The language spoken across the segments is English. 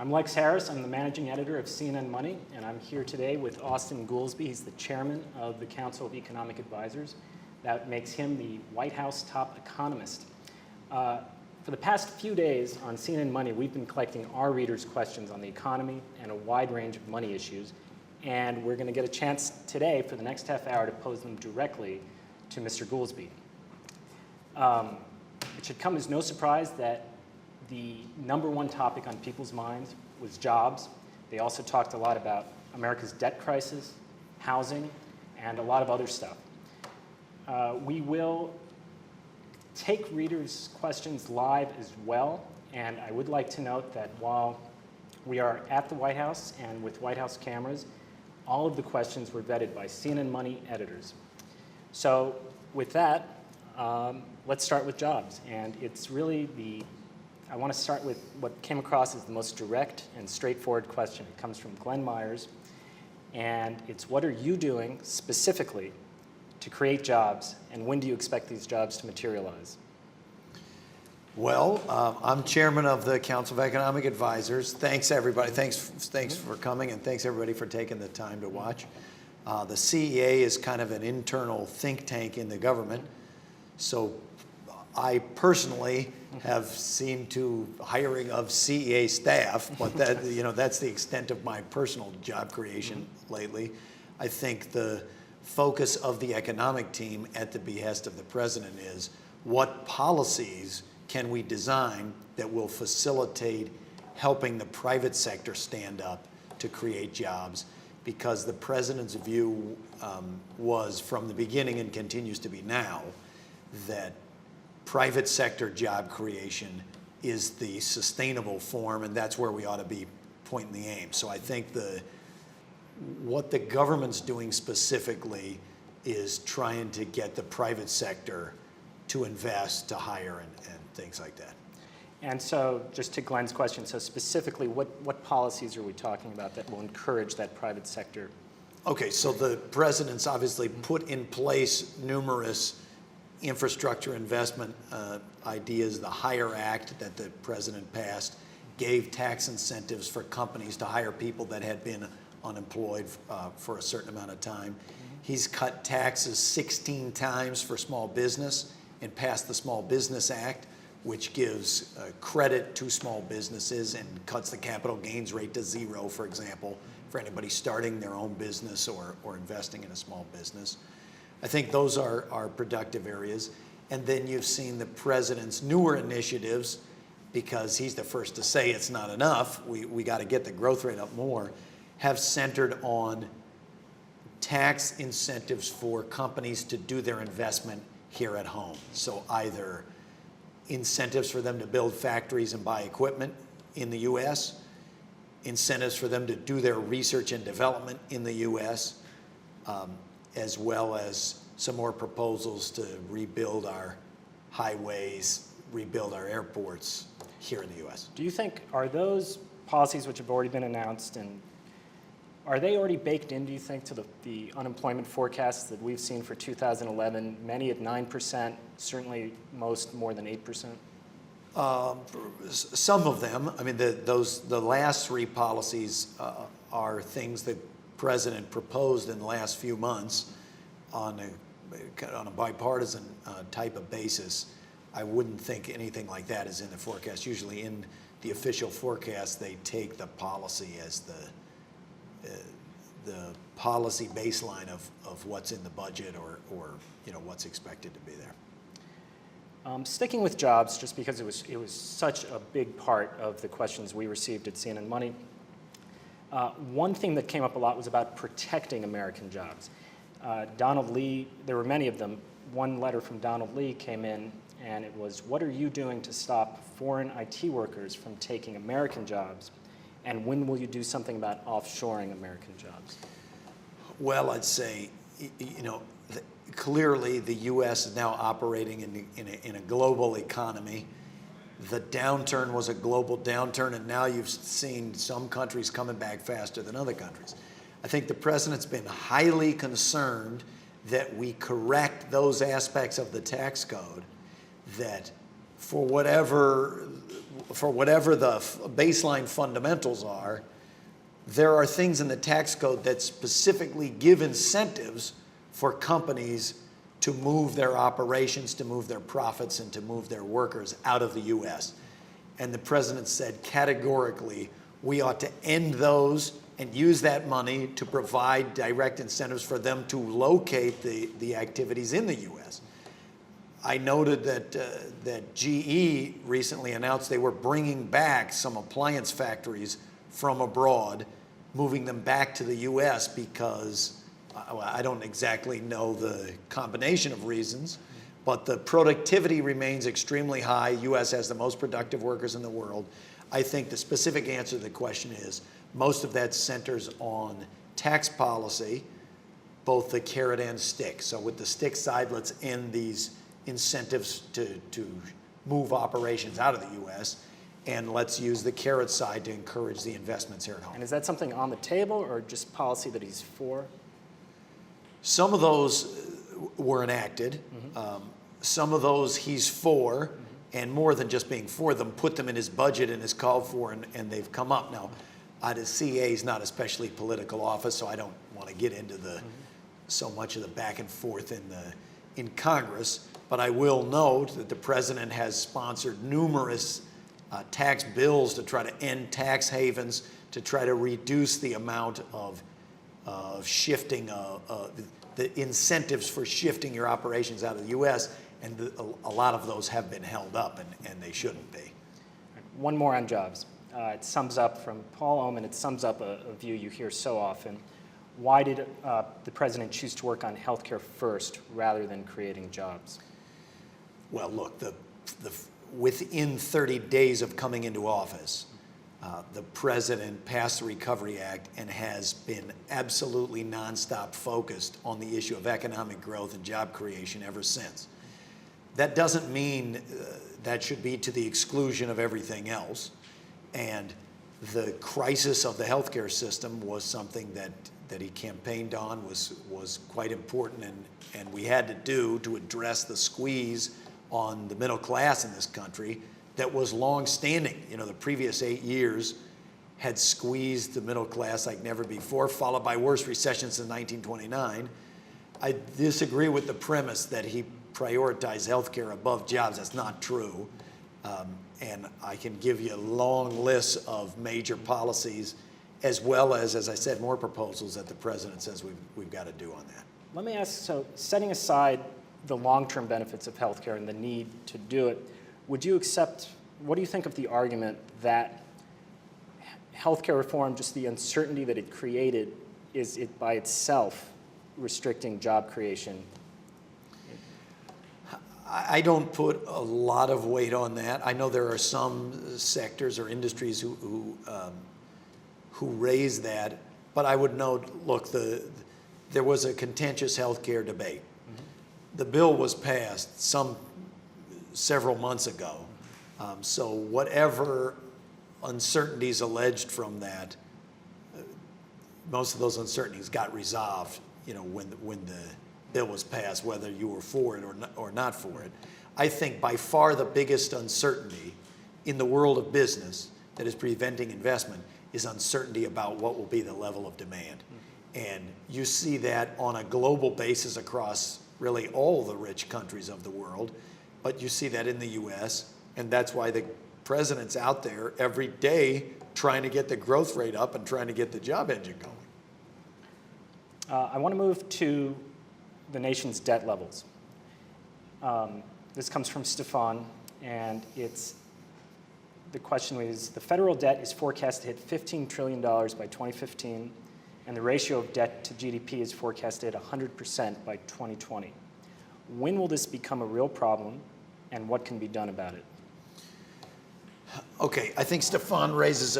I'm Lex Harris. I'm the managing editor of CNN Money, and I'm here today with Austan Goolsbee. He's the chairman of the Council of Economic Advisors. That makes him the White House top economist. For the past few days on CNN Money, we've been collecting our readers' questions on the economy and a wide range of money issues, and we're going to get a chance today for the next half hour to pose them directly to Mr. Goolsbee. It should come as no surprise that the number one topic on people's minds was jobs. They also talked a lot about America's debt crisis, housing, and a lot of other stuff. We will take readers' questions live as well, and I would like to note that while we are at the White House and with White House cameras, all of the questions were vetted by CNN Money editors. So with that, let's start with jobs. And it's really I want to start with what came across as the most direct and straightforward question. It comes from Glenn Myers, and it's, what are you doing specifically to create jobs, and when do you expect these jobs to materialize? Well, I'm chairman of the Council of Economic Advisors. Thanks, everybody. Thanks for coming, and thanks, everybody, for taking the time to watch. The CEA is kind of an internal think tank in the government, so I personally have seen to hiring of CEA staff, but that, that's the extent of my personal job creation lately. I think the focus of the economic team at the behest of the president is, what policies can we design that will facilitate helping the private sector stand up to create jobs? Because the president's view was from the beginning, and continues to be now, that private sector job creation is the sustainable form, and that's where we ought to be pointing the aim. So I think what the government's doing specifically is trying to get the private sector to invest, to hire, and things like that. And so, just to Glenn's question, so specifically, what policies are we talking about that will encourage that private sector? Okay, so the president's obviously put in place numerous infrastructure investment ideas. The HIRE Act that the president passed gave tax incentives for companies to hire people that had been unemployed for a certain amount of time. He's cut taxes 16 times for small business and passed the Small Business Act, which gives credit to small businesses and cuts the capital gains rate to 0, for example, for anybody starting their own business or investing in a small business. I think those are productive areas. And then you've seen the president's newer initiatives, because he's the first to say it's not enough, we got to get the growth rate up more, have centered on tax incentives for companies to do their investment here at home. So either incentives for them to build factories and buy equipment in the U.S., incentives for them to do their research and development in the U.S., as well as some more proposals to rebuild our highways, rebuild our airports here in the U.S. Do you think, are those policies which have already been announced, and are they already baked in, do you think, to the unemployment forecasts that we've seen for 2011, many at 9%, certainly most more than 8%? Some of them. I mean, the last three policies are things that president proposed in the last few months on a bipartisan type of basis. I wouldn't think anything like that is in the forecast. Usually in the official forecast, they take the policy as the policy baseline of what's in the budget or what's expected to be there. Sticking with jobs, just because it was such a big part of the questions we received at CNN Money, one thing that came up a lot was about protecting American jobs. Donald Lee, there were many of them. One letter from Donald Lee came in, and it was, what are you doing to stop foreign IT workers from taking American jobs? And when will you do something about offshoring American jobs? Well, I'd say, clearly the U.S. is now operating in a global economy. The downturn was a global downturn, and now you've seen some countries coming back faster than other countries. I think the president's been highly concerned that we correct those aspects of the tax code that, for whatever for whatever the baseline fundamentals are, there are things in the tax code that specifically give incentives for companies to move their operations, to move their profits, and to move their workers out of the U.S. And the president said categorically, we ought to end those and use that money to provide direct incentives for them to locate the activities in the U.S. I noted that GE recently announced they were bringing back some appliance factories from abroad, moving them back to the U.S. because I don't exactly know the combination of reasons, but the productivity remains extremely high. U.S. has the most productive workers in the world. I think the specific answer to the question is most of that centers on tax policy, both the carrot and stick. So with the stick side, let's end these incentives to move operations out of the U.S., and let's use the carrot side to encourage the investments here at home. And is that something on the table or just policy that he's for? Some of those were enacted. Some of those he's for, and more than just being for them, put them in his budget and is called for, and they've come up. Now, the CA is not especially political office, so I don't want to get into the so much of the back and forth in Congress. But I will note that the president has sponsored numerous tax bills to try to end tax havens, to try to reduce the amount of shifting, the incentives for shifting your operations out of the U.S., and a lot of those have been held up, and they shouldn't be. One more on jobs. It sums up from Paul Oman, it sums up a view you hear so often. Why did the president choose to work on healthcare first rather than creating jobs? Well, look, within 30 days of coming into office, the president passed the Recovery Act and has been absolutely nonstop focused on the issue of economic growth and job creation ever since. That doesn't mean that should be to the exclusion of everything else. And the crisis of the healthcare system was something that he campaigned on, was quite important, and we had to do to address the squeeze on the middle class in this country that was long-standing. You know, the previous 8 years had squeezed the middle class like never before, followed by worse recessions since 1929. I disagree with the premise that he prioritized healthcare above jobs. That's not true. And I can give you a long list of major policies, as well as I said, more proposals that the president says we've got to do on that. Let me ask, so setting aside the long-term benefits of healthcare and the need to do it, would you accept, what do you think of the argument that healthcare reform, just the uncertainty that it created, is it by itself restricting job creation? I don't put a lot of weight on that. I know there are some sectors or industries who raise that, but I would note, look, there was a contentious healthcare debate. The bill was passed several months ago, so whatever uncertainties alleged from that, most of those uncertainties got resolved, you know, when the bill was passed, whether you were for it or not for it. I think by far the biggest uncertainty in the world of business that is preventing investment is uncertainty about what will be the level of demand. And you see that on a global basis across really all the rich countries of the world, but you see that in the U.S., and that's why the president's out there every day trying to get the growth rate up and trying to get the job engine going. I want to move to the nation's debt levels. This comes from Stefan, and the question is, the federal debt is forecast to hit $15 trillion by 2015, and the ratio of debt to GDP is forecasted at 100% by 2020. When will this become a real problem, and what can be done about it? Okay, I think Stefan raises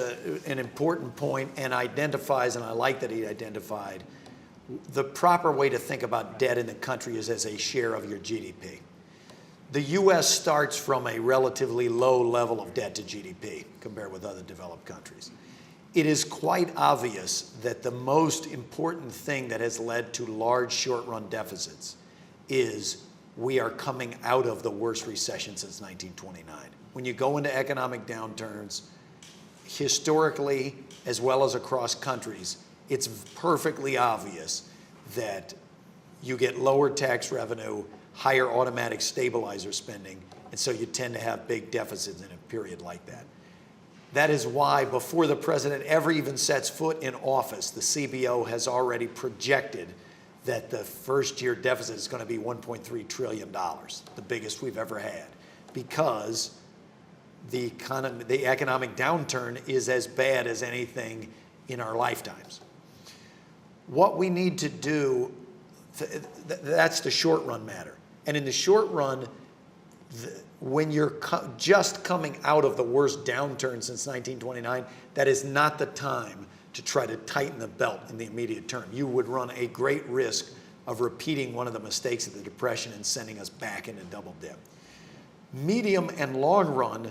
an important point and identifies, and I like that he identified, the proper way to think about debt in the country is as a share of your GDP. The U.S. starts from a relatively low level of debt to GDP compared with other developed countries. It is quite obvious that the most important thing that has led to large short-run deficits is we are coming out of the worst recession since 1929. when you go into economic downturns, historically as well as across countries, it's perfectly obvious that you get lower tax revenue, higher automatic stabilizer spending, and so you tend to have big deficits in a period like that. That is why before the president ever even sets foot in office, the CBO has already projected that the first year deficit is going to be $1.3 trillion, the biggest we've ever had, because the economic downturn is as bad as anything in our lifetimes. What we need to do, that's the short run matter. And in the short run, when you're just coming out of the worst downturn since 1929, that is not the time to try to tighten the belt in the immediate term. You would run a great risk of repeating one of the mistakes of the Depression and sending us back into double dip. Medium and long run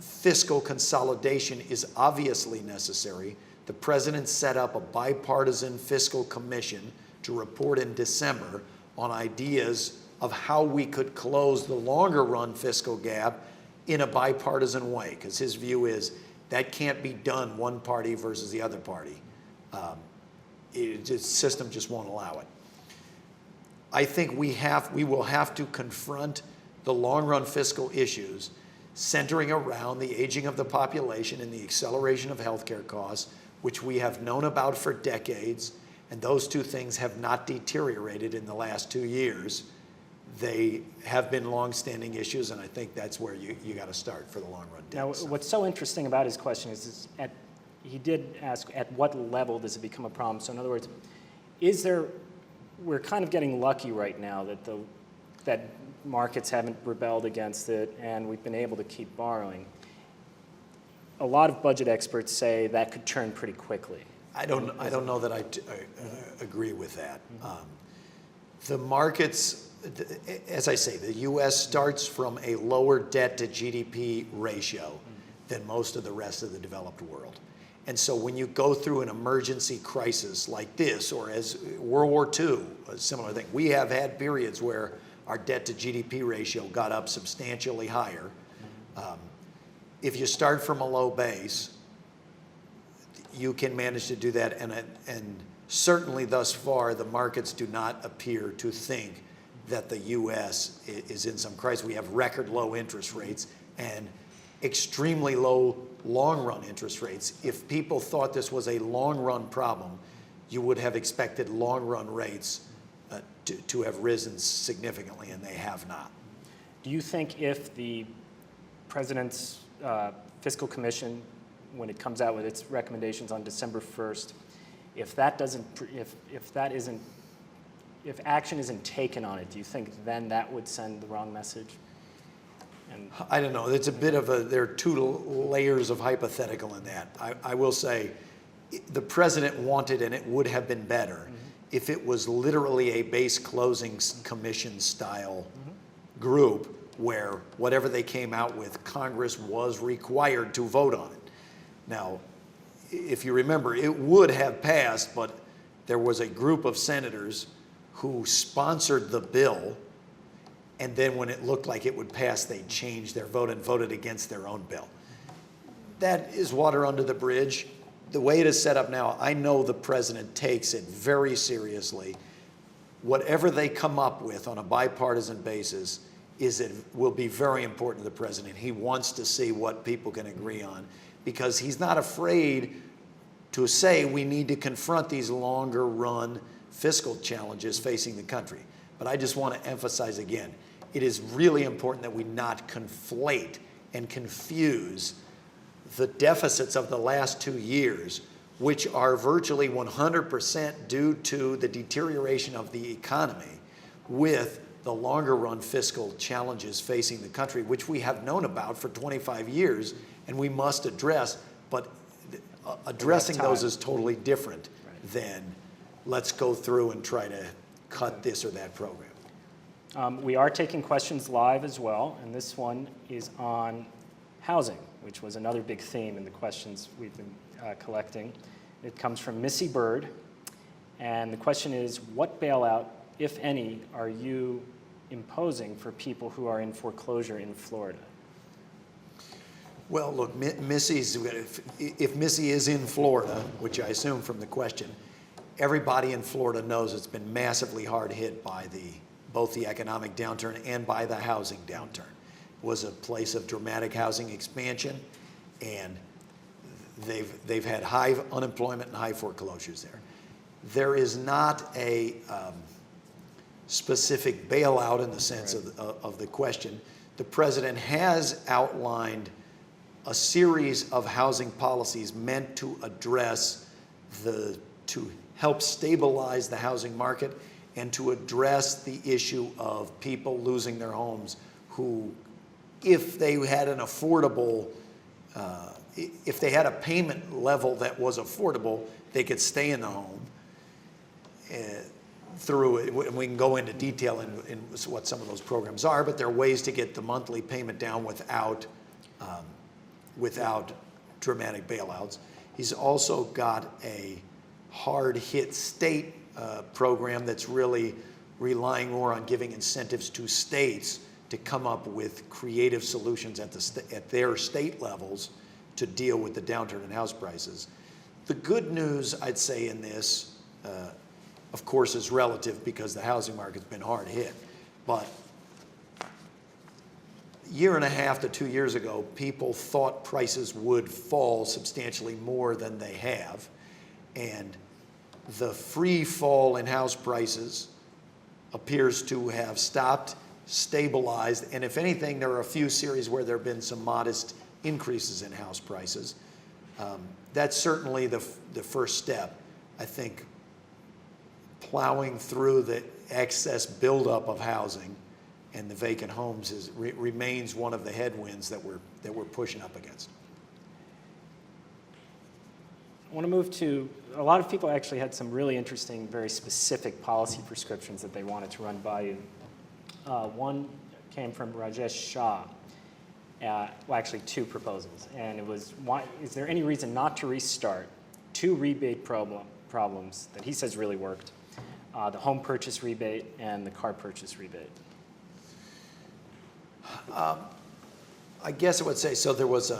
fiscal consolidation is obviously necessary. The president set up a bipartisan fiscal commission to report in December on ideas of how we could close the longer run fiscal gap in a bipartisan way, because his view is that can't be done one party versus the other party. The system just won't allow it. I think we will have to confront the long run fiscal issues centering around the aging of the population and the acceleration of healthcare costs, which we have known about for decades, and those two things have not deteriorated in the last 2 years. They have been long-standing issues, and I think that's where you got to start for the long-run debt. Now, what's so interesting about his question is he did ask, at what level does it become a problem? So in other words, we're kind of getting lucky right now that markets haven't rebelled against it, and we've been able to keep borrowing. A lot of budget experts say that could turn pretty quickly. I don't know that I agree with that. The markets, as I say, the U.S. starts from a lower debt to GDP ratio than most of the rest of the developed world. And so when you go through an emergency crisis like this, or as World War II, a similar thing, we have had periods where our debt to GDP ratio got up substantially higher. If you start from a low base, you can manage to do that, and certainly thus far, the markets do not appear to think that the U.S. is in some crisis. We have record low interest rates and extremely low long-run interest rates. If people thought this was a long-run problem, you would have expected long-run rates to have risen significantly, and they have not. Do you think if the president's fiscal commission, when it comes out with its recommendations on December 1st, if action isn't taken on it, do you think then that would send the wrong message? I don't know. It's a bit of there are two layers of hypothetical in that. I will say the president wanted, and it would have been better if it was literally a base closing commission style group where whatever they came out with, Congress was required to vote on it. Now, if you remember, it would have passed, but there was a group of senators who sponsored the bill, and then when it looked like it would pass, they changed their vote and voted against their own bill. That is water under the bridge. The way it is set up now, I know the president takes it very seriously. Whatever they come up with on a bipartisan basis will be very important to the president. He wants to see what people can agree on, because he's not afraid to say we need to confront these longer run fiscal challenges facing the country. But I just want to emphasize again, it is really important that we not conflate and confuse the deficits of the last 2 years, which are virtually 100% due to the deterioration of the economy, with the longer run fiscal challenges facing the country, which we have known about for 25 years and we must address, but addressing those is totally different than let's go through and try to cut this or that program. We are taking questions live as well, and this one is on housing, which was another big theme in the questions we've been collecting. It comes from Missy Bird, and the question is, what bailout, if any, are you imposing for people who are in foreclosure in Florida? Well, look, Missy's, if Missy is in Florida, which I assume from the question, everybody in Florida knows it's been massively hard hit by both the economic downturn and by the housing downturn. It was a place of dramatic housing expansion, and they've had high unemployment and high foreclosures there. There is not a specific bailout in the sense of the question. The president has outlined a series of housing policies meant to address to help stabilize the housing market and to address the issue of people losing their homes who, if they had an affordable, if they had a payment level that was affordable, they could stay in the home through it. And we can go into detail in what some of those programs are, but there are ways to get the monthly payment down without dramatic bailouts. He's also got a hard-hit state program that's really relying more on giving incentives to states to come up with creative solutions at their state levels to deal with the downturn in house prices. The good news, I'd say, in this, of course, is relative because the housing market's been hard hit. But a year and a half to 2 years ago, people thought prices would fall substantially more than they have. And the free fall in house prices appears to have stopped, stabilized, and if anything, there are a few series where there have been some modest increases in house prices. That's certainly the first step. I think plowing through the excess buildup of housing and the vacant homes remains one of the headwinds that we're pushing up against. I want to move to, a lot of people actually had some really interesting, very specific policy prescriptions that they wanted to run by you. One came from Rajesh Shah. Well, actually two proposals. And it was, is there any reason not to restart two rebate problems that he says really worked? The home purchase rebate and the car purchase rebate. I guess I would say, so there was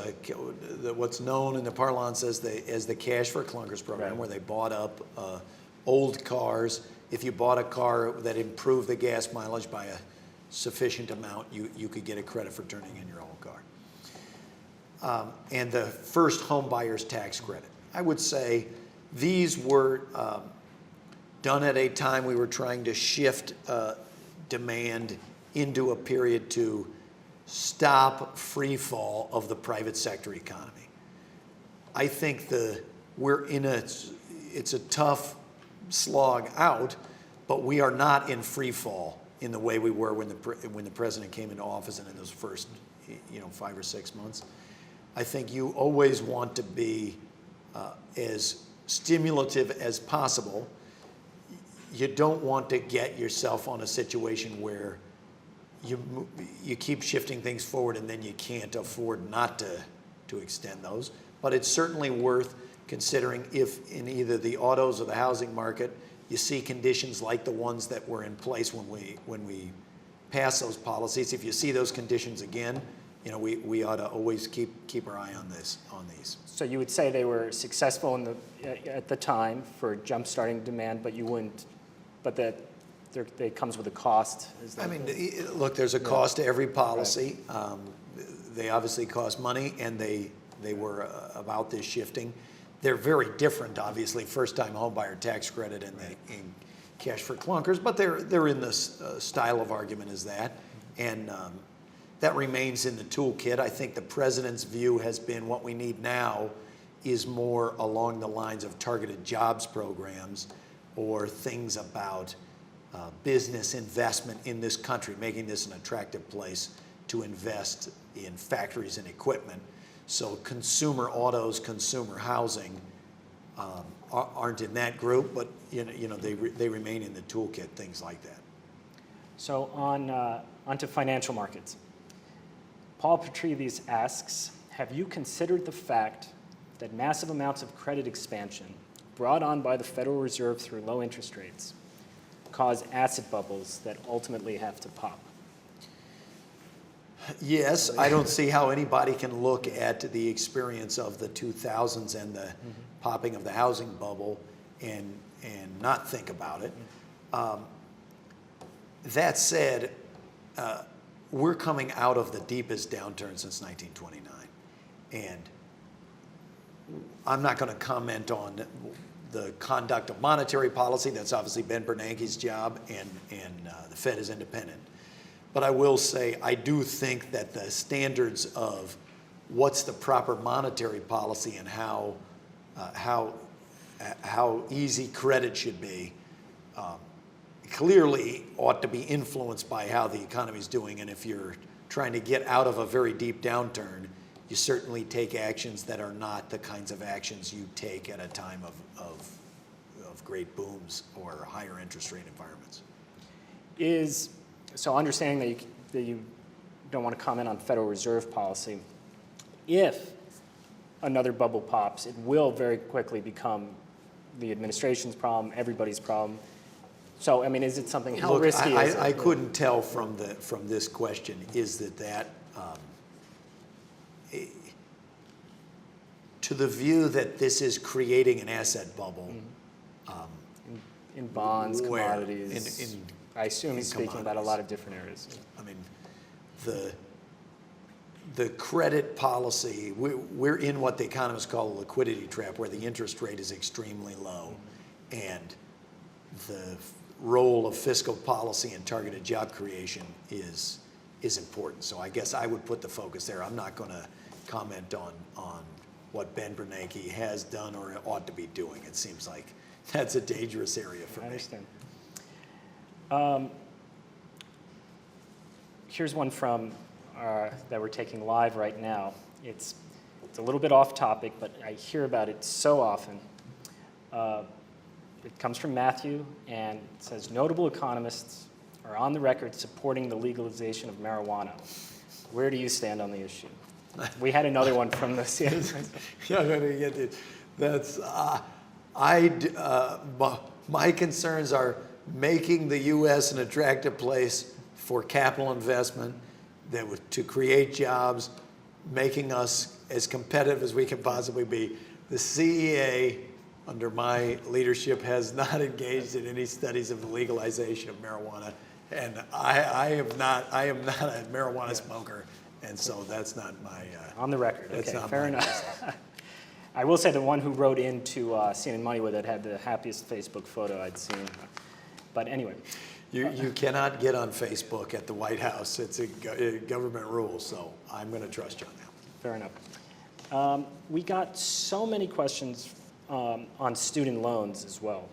what's known in the parlance as the Cash for Clunkers program, Right. where they bought up old cars. If you bought a car that improved the gas mileage by a sufficient amount, you could get a credit for turning in your old car. And the first home buyer's tax credit. I would say these were done at a time we were trying to shift demand into a period to stop free fall of the private sector economy. I think it's a tough slog out, but we are not in free fall in the way we were when the president came into office and in those first 5 or 6 months. I think you always want to be as stimulative as possible. You don't want to get yourself on a situation where you keep shifting things forward and then you can't afford not to extend those. But it's certainly worth considering if in either the autos or the housing market you see conditions like the ones that were in place when we passed those policies. If you see those conditions again, we ought to always keep our eye on these. So you would say they were successful at the time for jump-starting demand, but you wouldn't, but that it comes with a cost? I mean, look, there's a cost to every policy. Right. They obviously cost money, and they were about this shifting. They're very different, obviously, first-time homebuyer tax credit and the Cash for Clunkers, but they're in this style of argument as that, and that remains in the toolkit. I think the president's view has been what we need now is more along the lines of targeted jobs programs or things about business investment in this country, making this an attractive place to invest in factories and equipment. So consumer autos, consumer housing aren't in that group, but they remain in the toolkit, things like that. So onto financial markets. Paul Petrevius asks, have you considered the fact that massive amounts of credit expansion brought on by the Federal Reserve through low interest rates cause asset bubbles that ultimately have to pop? Yes, I don't see how anybody can look at the experience of the 2000s and the popping of the housing bubble and not think about it. That said, we're coming out of the deepest downturn since 1929. And I'm not going to comment on the conduct of monetary policy. That's obviously Ben Bernanke's job, and the Fed is independent. But I will say I do think that the standards of what's the proper monetary policy and how easy credit should be clearly ought to be influenced by how the economy is doing. And if you're trying to get out of a very deep downturn, you certainly take actions that are not the kinds of actions you take at a time of great booms or higher interest rate environments. So understanding that you don't want to comment on Federal Reserve policy, if another bubble pops, it will very quickly become the administration's problem, everybody's problem. So, I mean, is it something, how risky is it? I couldn't tell from this question, is that to the view that this is creating an asset bubble. In bonds, where? commodities. I assume he's speaking about a lot of different areas. I mean, the credit policy, we're in what the economists call a liquidity trap, where the interest rate is extremely low, and the role of fiscal policy and targeted job creation is important. So I guess I would put the focus there. I'm not going to comment on what Ben Bernanke has done or ought to be doing. It seems like that's a dangerous area for me. I understand. Here's one from that we're taking live right now. It's a little bit off topic, but I hear about it so often. It comes from Matthew, and it says, notable economists are on the record supporting the legalization of marijuana. Where do you stand on the issue? We had another one from the That's my concerns are making the U.S. an attractive place for capital investment, to create jobs, making us as competitive as we can possibly be. The CEA, under my leadership, has not engaged in any studies of the legalization of marijuana, and I am not a marijuana smoker, and so that's not my. On the record. That's okay, not fair enough. I will say the one who wrote into CNN Money with it had the happiest Facebook photo I'd seen. But anyway. You cannot get on Facebook at the White House. It's a government rule, so I'm going to trust you on that. Fair enough. We got so many questions on student loans as well.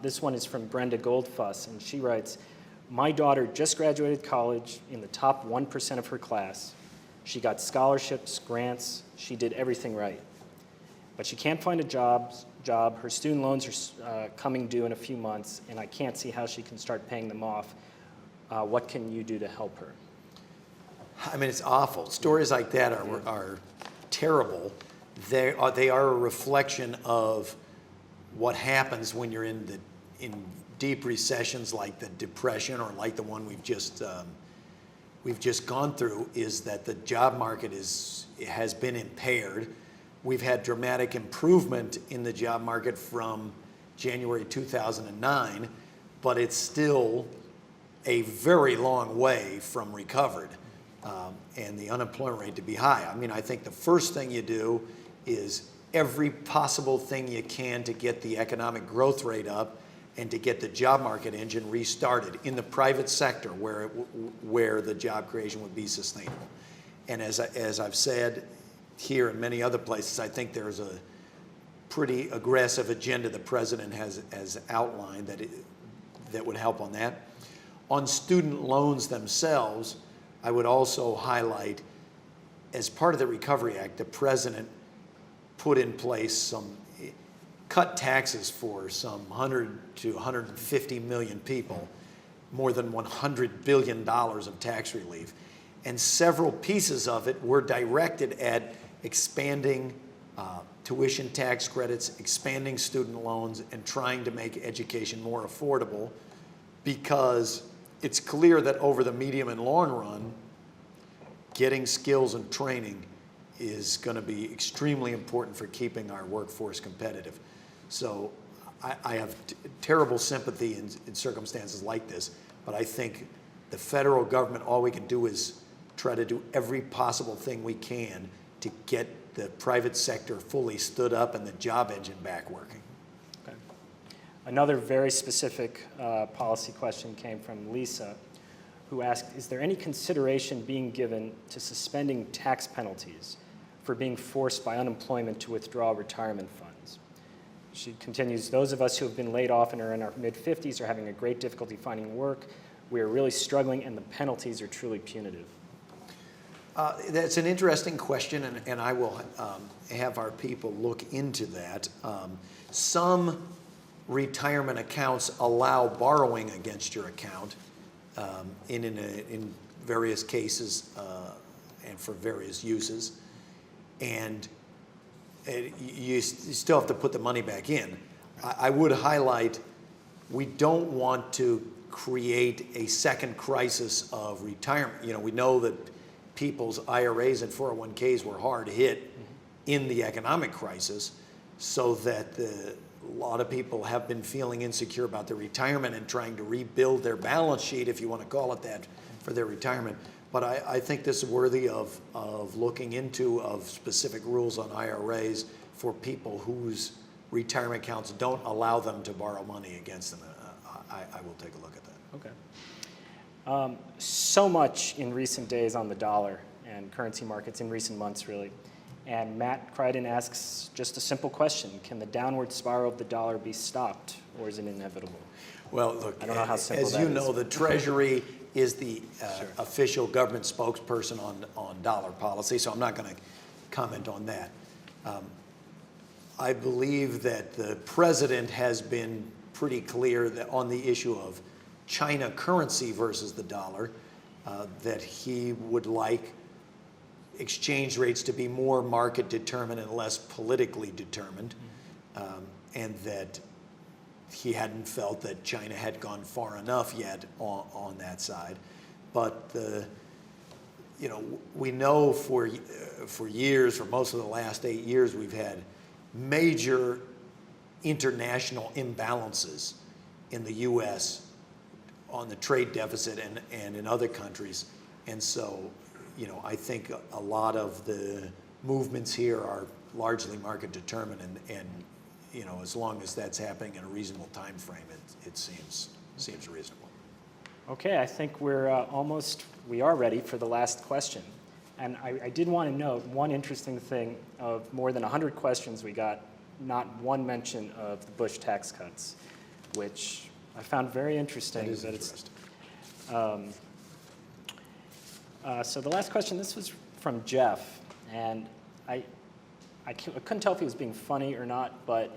This one is from Brenda Goldfuss, and she writes, my daughter just graduated college in the top 1% of her class. She got scholarships, grants, she did everything right. But she can't find a job. Her student loans are coming due in a few months, and I can't see how she can start paying them off. What can you do to help her? I mean, it's awful. Stories like that are terrible. They are a reflection of what happens when you're in deep recessions like the Depression or like the one we've just gone through, is that the job market has been impaired. We've had dramatic improvement in the job market from January 2009, but it's still a very long way from recovered, and the unemployment rate to be high. I mean, I think the first thing you do is every possible thing you can to get the economic growth rate up and to get the job market engine restarted in the private sector where the job creation would be sustainable. And as I've said here and many other places, I think there's a pretty aggressive agenda the president has outlined that would help on that. On student loans themselves, I would also highlight, as part of the Recovery Act, the president put in place cut taxes for some 100 to 150 million people, more than $100 billion of tax relief. And several pieces of it were directed at expanding tuition tax credits, expanding student loans, and trying to make education more affordable, because it's clear that over the medium and long run, getting skills and training is going to be extremely important for keeping our workforce competitive. So I have terrible sympathy in circumstances like this, but I think the federal government, all we can do is try to do every possible thing we can to get the private sector fully stood up and the job engine back working. Okay. Another very specific policy question came from Lisa, who asked, is there any consideration being given to suspending tax penalties for being forced by unemployment to withdraw retirement funds? She continues, those of us who have been laid off and are in our mid-50s are having a great difficulty finding work. We are really struggling, and the penalties are truly punitive. That's an interesting question, and I will have our people look into that. Some retirement accounts allow borrowing against your account in various cases and for various uses, and you still have to put the money back in. I would highlight, we don't want to create a second crisis of retirement. You know, we know that people's IRAs and 401ks were hard hit in the economic crisis, so that a lot of people have been feeling insecure about their retirement and trying to rebuild their balance sheet, if you want to call it that, for their retirement. But I think this is worthy of looking into, of specific rules on IRAs for people whose retirement accounts don't allow them to borrow money against them. I will take a look at that. Okay. So much in recent days on the dollar and currency markets, in recent months really. And Matt Crichton asks just a simple question. Can the downward spiral of the dollar be stopped, or is it inevitable? Well, look, I don't know how simple as that you is. know, the Treasury is the Sure. official government spokesperson on dollar policy, so I'm not going to comment on that. I believe that the president has been pretty clear that on the issue of China currency versus the dollar, that he would like exchange rates to be more market determined and less politically determined, and that he hadn't felt that China had gone far enough yet on that side. But you know, we know for years, for most of the last 8 years, we've had major international imbalances in the U.S. on the trade deficit and in other countries. And so, you know, I think a lot of the movements here are largely market determined, and you know, as long as that's happening in a reasonable time frame, it seems reasonable. Okay, I think we are ready for the last question. And I did want to note one interesting thing: of more than 100 questions we got, not one mention of the Bush tax cuts, which I found very interesting. That is interesting. So the last question, this was from Jeff, and I couldn't tell if he was being funny or not, but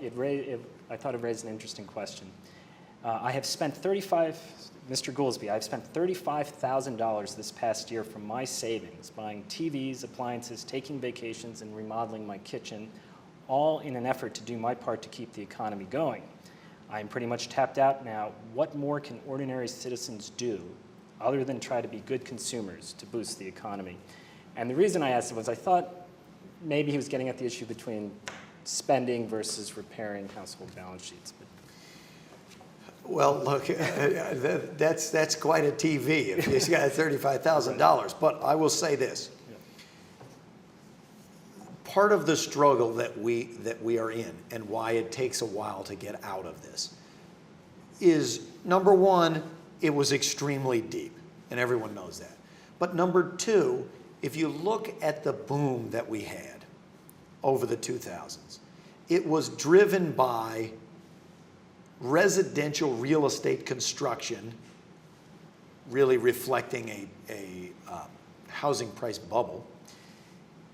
I thought it raised an interesting question. Mr. Goolsbee, I've spent $35,000 this past year from my savings, buying TVs, appliances, taking vacations, and remodeling my kitchen, all in an effort to do my part to keep the economy going. I'm pretty much tapped out now. What more can ordinary citizens do other than try to be good consumers to boost the economy? And the reason I asked it was I thought maybe he was getting at the issue between spending versus repairing household balance sheets. But well, look, that's quite a TV if he's got $35,000. But I will say this. Yeah. Part of the struggle that we are in, and why it takes a while to get out of this, is, number one, it was extremely deep, and everyone knows that. But number two, if you look at the boom that we had over the 2000s, it was driven by residential real estate construction, really reflecting a housing price bubble,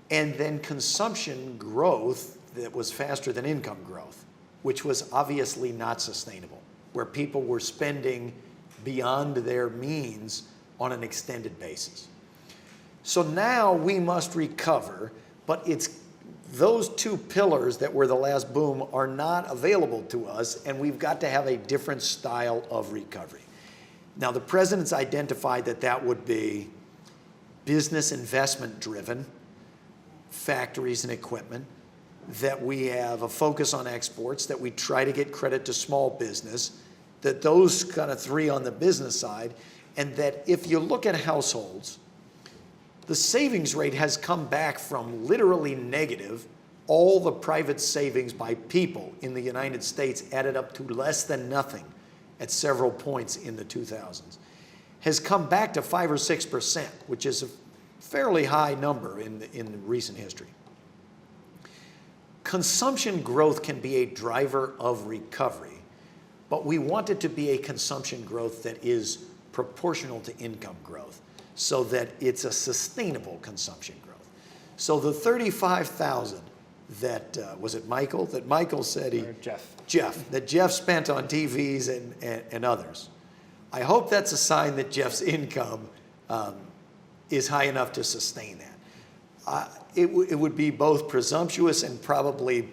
and then consumption growth that was faster than income growth, which was obviously not sustainable, where people were spending beyond their means on an extended basis. So now we must recover, but those two pillars that were the last boom are not available to us, and we've got to have a different style of recovery. Now, the president's identified that would be business investment driven, factories and equipment, that we have a focus on exports, that we try to get credit to small business, that those kind of three on the business side, and that if you look at households, the savings rate has come back from literally negative. All the private savings by people in the United States added up to less than nothing at several points in the 2000s, has come back to 5 or 6%, which is a fairly high number in recent history. Consumption growth can be a driver of recovery, but we want it to be a consumption growth that is proportional to income growth, so that it's a sustainable consumption growth. So the 35,000 that, was it Michael? That Michael said he... Or Jeff. Jeff, that Jeff spent on TVs and others. I hope that's a sign that Jeff's income is high enough to sustain that. It would be both presumptuous and probably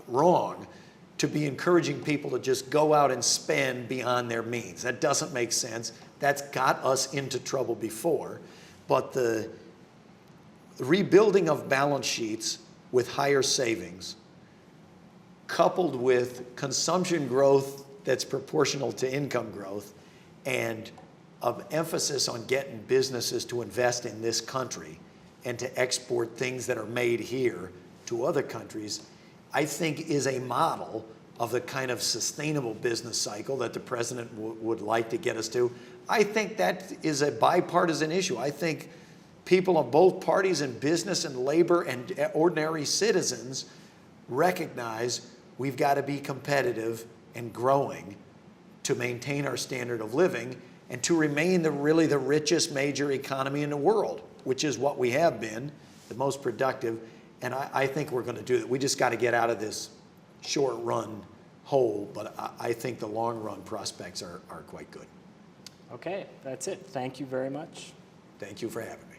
wrong to be encouraging people to just go out and spend beyond their means. That doesn't make sense. That's got us into trouble before. But the rebuilding of balance sheets with higher savings, coupled with consumption growth that's proportional to income growth, and of emphasis on getting businesses to invest in this country and to export things that are made here to other countries, I think is a model of the kind of sustainable business cycle that the president would like to get us to. I think that is a bipartisan issue. I think people of both parties in business and labor and ordinary citizens recognize we've got to be competitive and growing to maintain our standard of living and to remain really the richest major economy in the world, which is what we have been, the most productive. And I think we're going to do that. We just got to get out of this short run hole, but I think the long run prospects are quite good. Okay, that's it. Thank you very much. Thank you for having me.